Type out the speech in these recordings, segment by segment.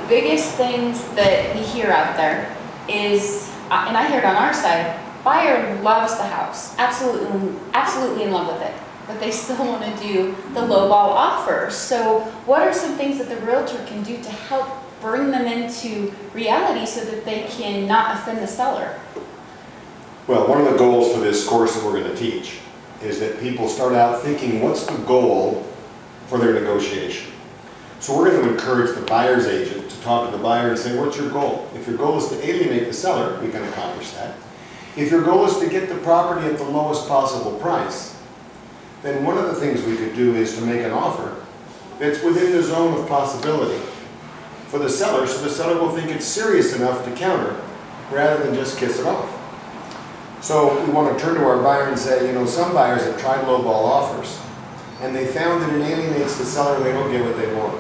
biggest things that we hear out there is, and I hear it on our side, buyer loves the house, absolutely in love with it, but they still want to do the lowball offer. So what are some things that the realtor can do to help bring them into reality so that they can not offend the seller? Well, one of the goals for this course that we're going to teach is that people start out thinking, what's the goal for their negotiation? So we're going to encourage the buyer's agent to talk to the buyer and say, what's your goal? If your goal is to alienate the seller, we can accomplish that. If your goal is to get the property at the lowest possible price, then one of the things we could do is to make an offer that's within the zone of possibility for the seller, so the seller will think it's serious enough to counter rather than just kiss it off. So we want to turn to our buyer and say, some buyers have tried lowball offers and they found that it alienates the seller, they don't get what they want.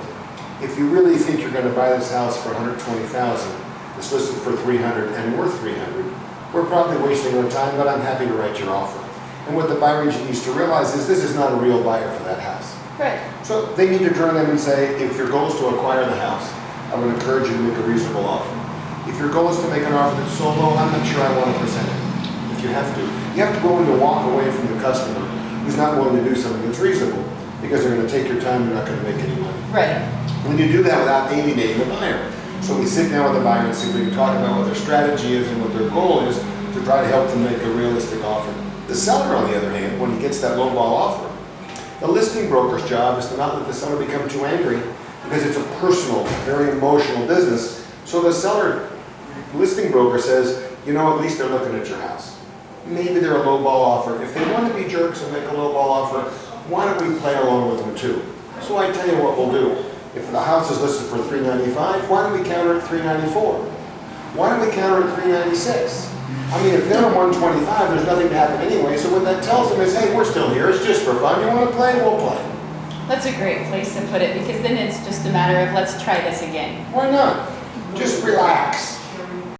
If you really think you're going to buy this house for $120,000, it's listed for $300,000 and worth $300,000, we're probably wasting our time, but I'm happy to write your offer. And what the buyer agent needs to realize is this is not a real buyer for that house. Right. So they need to turn to them and say, if your goal is to acquire the house, I would encourage you to make a reasonable offer. If your goal is to make an offer that's so low, I'm not sure I want to present it. If you have to be willing to walk away from the customer who's not willing to do something that's reasonable, because they're going to take your time, you're not going to make any money. Right. When you do that without alienating the buyer. So we sit down with the buyer and see if we can talk about what their strategy is and what their goal is to try to help them make a realistic offer. The seller, on the other hand, when he gets that lowball offer, the listing broker's job is to not let the seller become too angry, because it's a personal, very emotional business. So the listing broker says, at least they're looking at your house. Maybe they're a lowball offer. If they want to be jerks and make a lowball offer, why don't we play along with them too? So I tell you what we'll do. If the house is listed for $395, why don't we counter at $394? Why don't we counter at $396? I mean, if they're at $125, there's nothing to happen anyway. So what that tells them is, hey, we're still here. It's just for fun. You want to play? We'll play. That's a great place to put it, because then it's just a matter of let's try this again. Why not? Just relax.